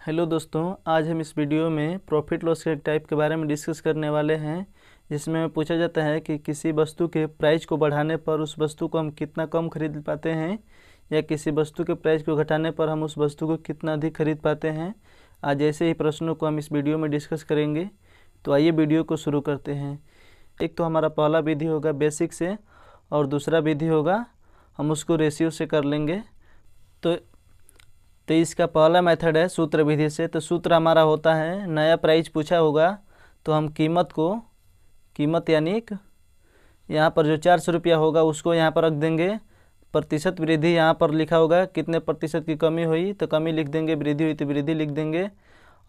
Hello दोस्तों, आज हम इस वीडियो में प्रॉफिट लॉस के टाइप के बारे में डिस्कस करने वाले हैं, जिसमें पूछा जाता है कि किसी वस्तु के प्राइस को बढ़ाने पर उस वस्तु को हम कितना कम खरीद पाते हैं या किसी वस्तु के प्राइस को घटाने पर हम उस वस्तु को कितना अधिक खरीद पाते हैं। आज ऐसे ही प्रश्नों को हम इस वीडियो में डिस्कस करेंगे। तो आइए वीडियो को शुरू करते हैं। एक तो हमारा पहला विधि होगा बेसिक से और दूसरा विधि होगा हम उसको रेशियो से कर लेंगे। तो इसका पहला मेथड है सूत्र विधि से। तो सूत्र हमारा होता है, नया प्राइस पूछा होगा तो हम कीमत यानी यहाँ पर जो 400 रुपया होगा उसको यहाँ पर रख देंगे। प्रतिशत वृद्धि यहाँ पर लिखा होगा, कितने प्रतिशत की कमी हुई तो कमी लिख देंगे, वृद्धि हुई तो वृद्धि लिख देंगे।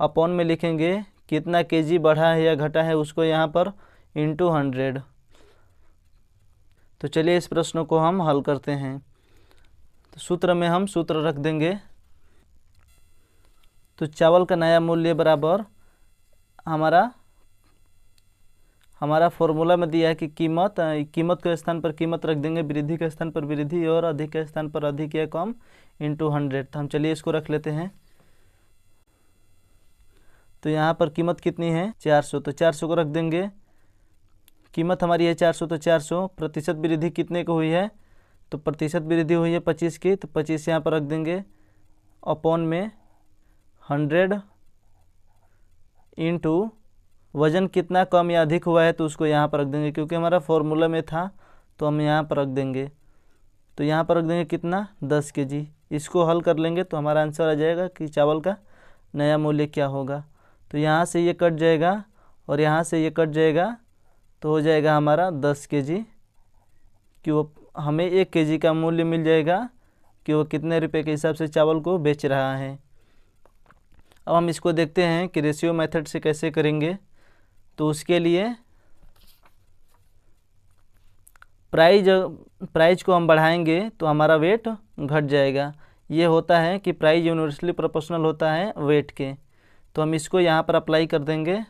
अपॉन में लिखेंगे कितना केजी बढ़ा है या घटा है उसको यहाँ पर इंटू 100। तो चलिए इस प्रश्न को हम हल करते हैं। तो सूत्र में हम सूत्र रख देंगे। तो चावल का नया मूल्य बराबर हमारा फॉर्मूला में दिया है कि कीमत के स्थान पर कीमत रख देंगे, वृद्धि के स्थान पर वृद्धि और अधिक के स्थान पर अधिक या कम इंटू 100। तो हम चलिए इसको रख लेते हैं। तो यहाँ पर कीमत कितनी है 400, तो 400 को रख देंगे। कीमत हमारी है 400, तो 400 प्रतिशत वृद्धि कितने को हुई है, तो प्रतिशत वृद्धि हुई है 25 की, तो 25 यहाँ पर रख देंगे। अपॉन में 100 इंटू वज़न कितना कम या अधिक हुआ है तो उसको यहाँ पर रख देंगे, क्योंकि हमारा फॉर्मूला में था तो हम यहाँ पर रख देंगे। तो यहाँ पर रख देंगे कितना 10 केजी। इसको हल कर लेंगे तो हमारा आंसर आ जाएगा कि चावल का नया मूल्य क्या होगा। तो यहाँ से ये कट जाएगा और यहाँ से ये कट जाएगा तो हो जाएगा हमारा 10 केजी, कि वो हमें 1 केजी का मूल्य मिल जाएगा कि वो कितने रुपए के हिसाब से चावल को बेच रहा है। अब हम इसको देखते हैं कि रेशियो मेथड से कैसे करेंगे। तो उसके लिए प्राइस को हम बढ़ाएंगे तो हमारा वेट घट जाएगा। ये होता है कि प्राइस यूनिवर्सली प्रोपोर्शनल होता है वेट के। तो हम इसको यहाँ पर अप्लाई कर देंगे।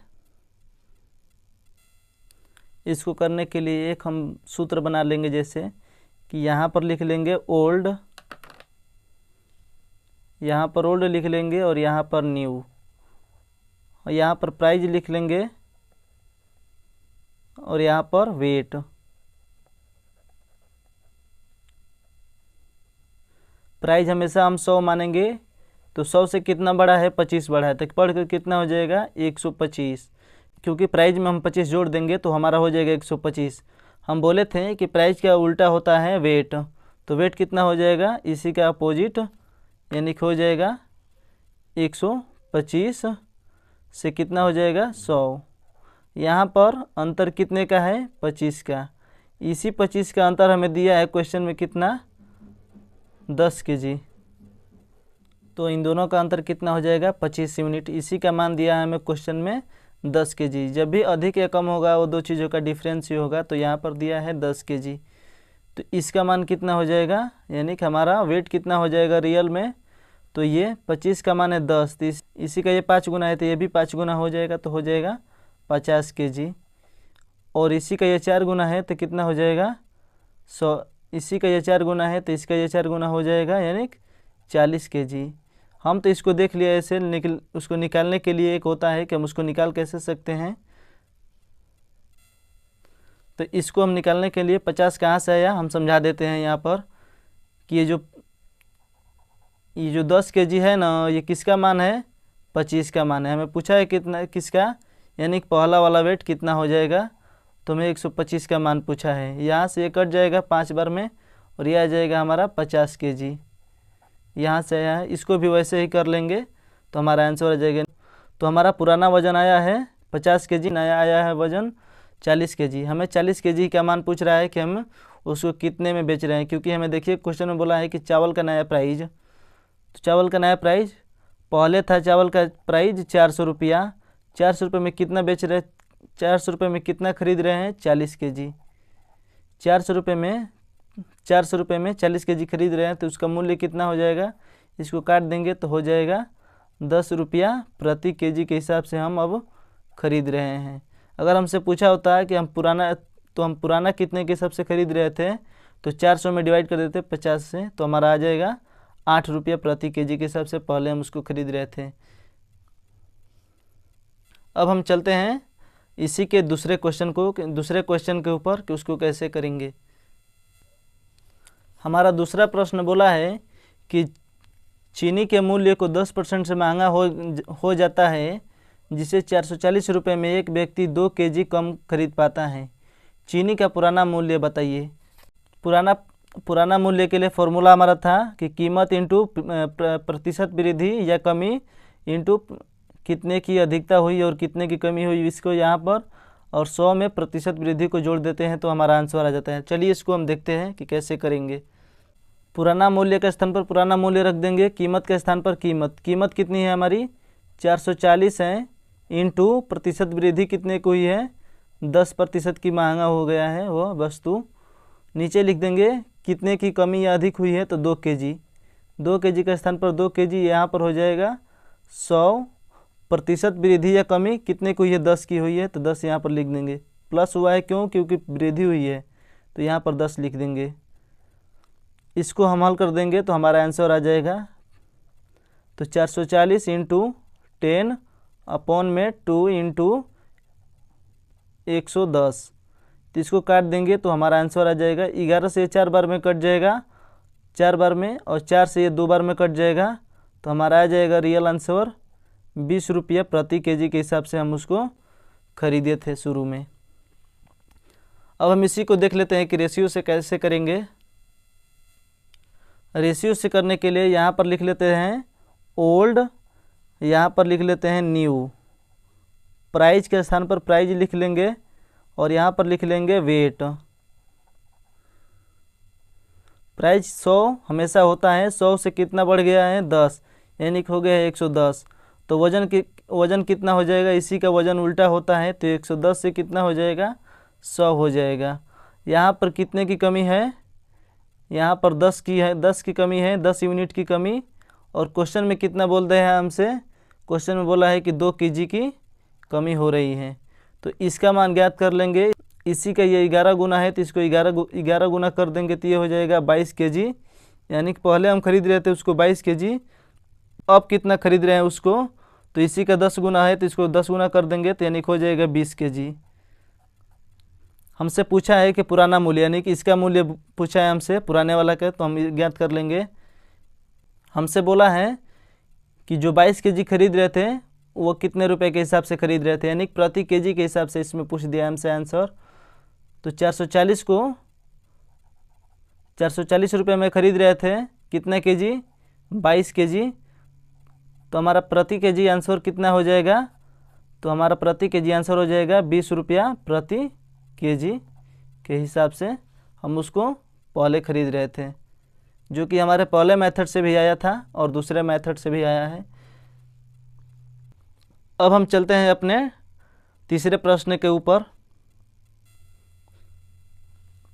इसको करने के लिए एक हम सूत्र बना लेंगे, जैसे कि यहाँ पर लिख लेंगे ओल्ड, यहाँ पर ओल्ड लिख लेंगे और यहाँ पर न्यू, और यहाँ पर प्राइस लिख लेंगे और यहाँ पर वेट। प्राइस हमेशा हम 100 मानेंगे, तो 100 से कितना बड़ा है 25 बड़ा है, तो पढ़ कर कितना हो जाएगा 125, क्योंकि प्राइस में हम 25 जोड़ देंगे तो हमारा हो जाएगा 125। हम बोले थे कि प्राइस का उल्टा होता है वेट, तो वेट कितना हो जाएगा इसी का अपोजिट, यानी कि हो जाएगा 125 से कितना हो जाएगा 100। यहाँ पर अंतर कितने का है 25 का। इसी 25 का अंतर हमें दिया है क्वेश्चन में कितना 10 केजी। तो इन दोनों का अंतर कितना हो जाएगा 25 यूनिट। इसी का मान दिया है हमें क्वेश्चन में 10 केजी। जब भी अधिक या कम होगा वो दो चीज़ों का डिफरेंस ही होगा। तो यहाँ पर दिया है 10 केजी, तो इसका मान कितना हो जाएगा, यानी कि हमारा वेट कितना हो जाएगा रियल में। तो ये 25 का मान है 10, तो इसी का ये 5 गुना है तो ये भी 5 गुना हो जाएगा, तो हो जाएगा 50 केजी। और इसी का ये 4 गुना है तो कितना हो जाएगा 100। इसी का ये 4 गुना है तो इसका ये 4 गुना हो जाएगा, यानी 40 केजी। हम तो इसको देख लिया ऐसे, उसको निकालने के लिए एक होता है कि हम उसको निकाल कैसे सकते हैं। तो इसको हम निकालने के लिए 50 कहाँ से आया हम समझा देते हैं यहाँ पर, कि ये जो 10 केजी है ना, ये किसका मान है 25 का मान है। हमें पूछा है कितना किसका, यानी कि पहला वाला वेट कितना हो जाएगा, तो हमें 125 का मान पूछा है। यहाँ से ये कट जाएगा 5 बार में और ये आ जाएगा हमारा 50 केजी। यहाँ से आया है, इसको भी वैसे ही कर लेंगे तो हमारा आंसर आ जाएगा। तो हमारा पुराना वज़न आया है 50 केजी, नया आया है वज़न 40 केजी। हमें 40 केजी का मान पूछ रहा है कि हम उसको कितने में बेच रहे हैं, क्योंकि हमें देखिए क्वेश्चन में बोला है कि चावल का नया प्राइस। तो चावल का नया प्राइस पहले था, चावल का प्राइस 400 रुपया। 400 रुपये में कितना बेच रहे, 400 रुपये में कितना खरीद रहे हैं 40 केजी। 400 रुपये में 40 केजी खरीद रहे हैं, तो उसका मूल्य कितना हो जाएगा, इसको काट देंगे तो हो जाएगा 10 रुपया प्रति केजी के हिसाब से हम अब खरीद रहे हैं। अगर हमसे पूछा होता है कि हम पुराना कितने के हिसाब से खरीद रहे थे, तो 400 में डिवाइड कर देते 50 से, तो हमारा आ जाएगा 8 रुपया प्रति केजी के हिसाब से पहले हम उसको खरीद रहे थे। अब हम चलते हैं इसी के दूसरे क्वेश्चन के ऊपर कि उसको कैसे करेंगे। हमारा दूसरा प्रश्न बोला है कि चीनी के मूल्य को 10% से महंगा हो जाता है, जिसे 440 रुपये में एक व्यक्ति 2 केजी कम खरीद पाता है। चीनी का पुराना मूल्य बताइए। पुराना मूल्य के लिए फॉर्मूला हमारा था कि कीमत इंटू प्रतिशत वृद्धि या कमी इंटू कितने की अधिकता हुई और कितने की कमी हुई, इसको यहाँ पर और 100 में प्रतिशत वृद्धि को जोड़ देते हैं तो हमारा आंसर आ जाता है। चलिए इसको हम देखते हैं कि कैसे करेंगे। पुराना मूल्य के स्थान पर पुराना मूल्य रख देंगे, कीमत के स्थान पर कीमत कितनी है हमारी 440 है, इंटू प्रतिशत वृद्धि कितने को हुई है 10% की महंगा हो गया है वह वस्तु। नीचे लिख देंगे कितने की कमी या अधिक हुई है तो 2 केजी। 2 केजी के स्थान पर 2 केजी यहाँ पर हो जाएगा 100। प्रतिशत वृद्धि या कमी कितने को हुई है 10 की हुई है तो 10 यहाँ पर लिख देंगे। प्लस हुआ है क्यों, क्योंकि वृद्धि हुई है तो यहाँ पर 10 लिख देंगे। इसको हम हल कर देंगे तो हमारा आंसर आ जाएगा तो 440 इंटू 10 अपॉन में 2 इंटू 110, तो इसको काट देंगे तो हमारा आंसर आ जाएगा 11 से 4 बार में कट जाएगा 4 बार में, और 4 से ये 2 बार में कट जाएगा तो हमारा आ जाएगा रियल आंसर 20 रुपया प्रति केजी के हिसाब से हम उसको खरीदे थे शुरू में। अब हम इसी को देख लेते हैं कि रेशियो से कैसे करेंगे। रेशियो से करने के लिए यहाँ पर लिख लेते हैं ओल्ड, यहाँ पर लिख लेते हैं न्यू। प्राइस के स्थान पर प्राइस लिख लेंगे और यहाँ पर लिख लेंगे वेट। प्राइस 100 हमेशा होता है, 100 से कितना बढ़ गया है 10, यानी हो गया है 110। तो वजन कितना हो जाएगा, इसी का वजन उल्टा होता है तो 110 से कितना हो जाएगा 100 हो जाएगा। यहाँ पर कितने की कमी है, यहाँ पर 10 की कमी है, 10 यूनिट की कमी। और क्वेश्चन में कितना बोल रहे हैं हमसे, क्वेश्चन में बोला है कि 2 केजी की कमी हो रही है। तो इसका मान ज्ञात कर लेंगे। इसी का ये 11 गुना है तो इसको 11 गुना कर देंगे तो ये हो जाएगा 22 केजी। यानी कि पहले हम खरीद रहे थे उसको 22 केजी, अब कितना खरीद रहे हैं उसको, तो इसी का 10 गुना है तो इसको 10 गुना कर देंगे तो यानी हो जाएगा 20 केजी। हमसे पूछा है कि पुराना मूल्य, यानी कि इसका मूल्य पूछा है हमसे पुराने वाला का, तो हम ज्ञात कर लेंगे। हमसे बोला है कि जो 22 केजी खरीद रहे थे वो कितने रुपए के हिसाब से खरीद रहे थे, यानी प्रति केजी के हिसाब से इसमें पूछ दिया हमसे आंसर। तो 440 को 440 रुपये में खरीद रहे थे कितने केजी 22 केजी, तो हमारा प्रति केजी आंसर कितना हो जाएगा, तो हमारा प्रति केजी आंसर हो जाएगा 20 रुपया प्रति केजी के हिसाब से हम उसको पहले खरीद रहे थे, जो कि हमारे पहले मेथड से भी आया था और दूसरे मेथड से भी आया है। अब हम चलते हैं अपने तीसरे प्रश्न के ऊपर।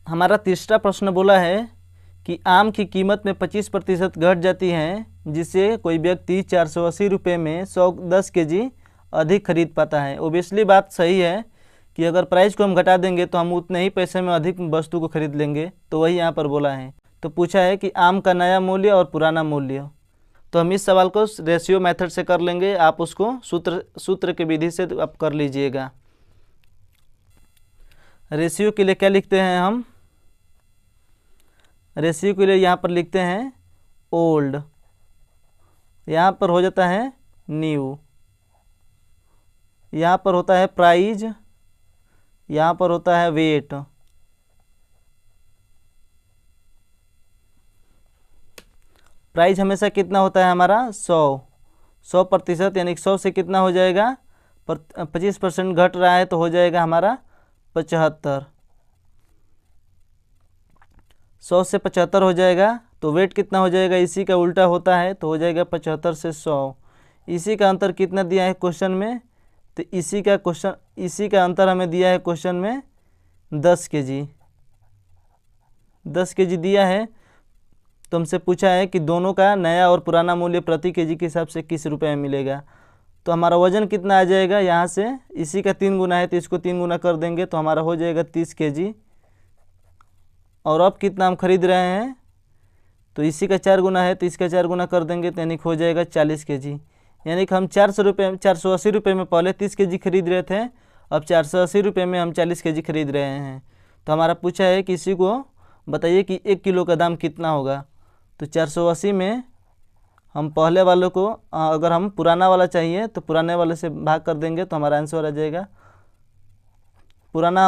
हमारा तीसरा प्रश्न बोला है कि आम की कीमत में 25% घट जाती है, जिससे कोई व्यक्ति 480 रुपये में 110 केजी अधिक खरीद पाता है। ओबियसली बात सही है कि अगर प्राइस को हम घटा देंगे तो हम उतने ही पैसे में अधिक वस्तु को खरीद लेंगे, तो वही यहाँ पर बोला है। तो पूछा है कि आम का नया मूल्य और पुराना मूल्य, तो हम इस सवाल को रेशियो मेथड से कर लेंगे। आप उसको सूत्र की विधि से आप कर लीजिएगा। रेशियो के लिए क्या लिखते हैं हम, रेशियो के लिए यहाँ पर लिखते हैं ओल्ड, यहाँ पर हो जाता है न्यू, यहाँ पर होता है प्राइस, यहाँ पर होता है वेट। प्राइस हमेशा कितना होता है हमारा 100%, यानी 100 से कितना हो जाएगा 25% घट रहा है तो हो जाएगा हमारा 75। 100 से 75 हो जाएगा तो वेट कितना हो जाएगा, इसी का उल्टा होता है तो हो जाएगा 75 से 100। इसी का अंतर कितना दिया है क्वेश्चन में, तो इसी का अंतर हमें दिया है क्वेश्चन में 10 केजी। 10 केजी दिया है तो हमसे पूछा है कि दोनों का नया और पुराना मूल्य प्रति केजी के हिसाब से किस रुपए में मिलेगा। तो हमारा वजन कितना आ जाएगा, यहाँ से इसी का 3 गुना है तो इसको 3 गुना कर देंगे तो हमारा हो जाएगा 30 केजी। और अब कितना हम खरीद रहे हैं, तो इसी का 4 गुना है तो इसका 4 गुना कर देंगे तो यानी हो जाएगा 40 केजी। यानी कि हम 480 में पहले 30 केजी खरीद रहे थे, अब 480 रुपये में हम 40 केजी खरीद रहे हैं। तो हमारा पूछा है कि इसी को बताइए कि 1 किलो का दाम कितना होगा। तो 480 में हम पहले वालों को अगर हम पुराना वाला चाहिए तो पुराने वाले से भाग कर देंगे तो हमारा आंसर आ जाएगा। पुराना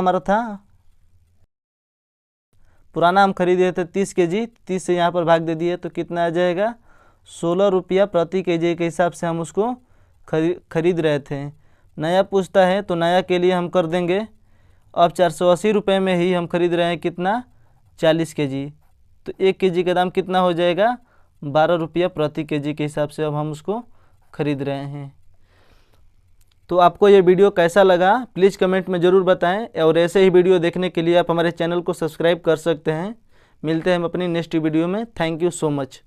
हम खरीदे थे 30 केजी, 30 से यहाँ पर भाग दे दिए तो कितना आ जाएगा 16 रुपया प्रति केजी के हिसाब से हम उसको खरीद रहे थे। नया पूछता है तो नया के लिए हम कर देंगे, अब 480 रुपये में ही हम खरीद रहे हैं कितना 40 केजी, तो 1 केजी का दाम कितना हो जाएगा 12 रुपया प्रति केजी के हिसाब से अब हम उसको खरीद रहे हैं। तो आपको ये वीडियो कैसा लगा प्लीज़ कमेंट में ज़रूर बताएं, और ऐसे ही वीडियो देखने के लिए आप हमारे चैनल को सब्सक्राइब कर सकते हैं। मिलते हैं हम अपनी नेक्स्ट वीडियो में। Thank you so much.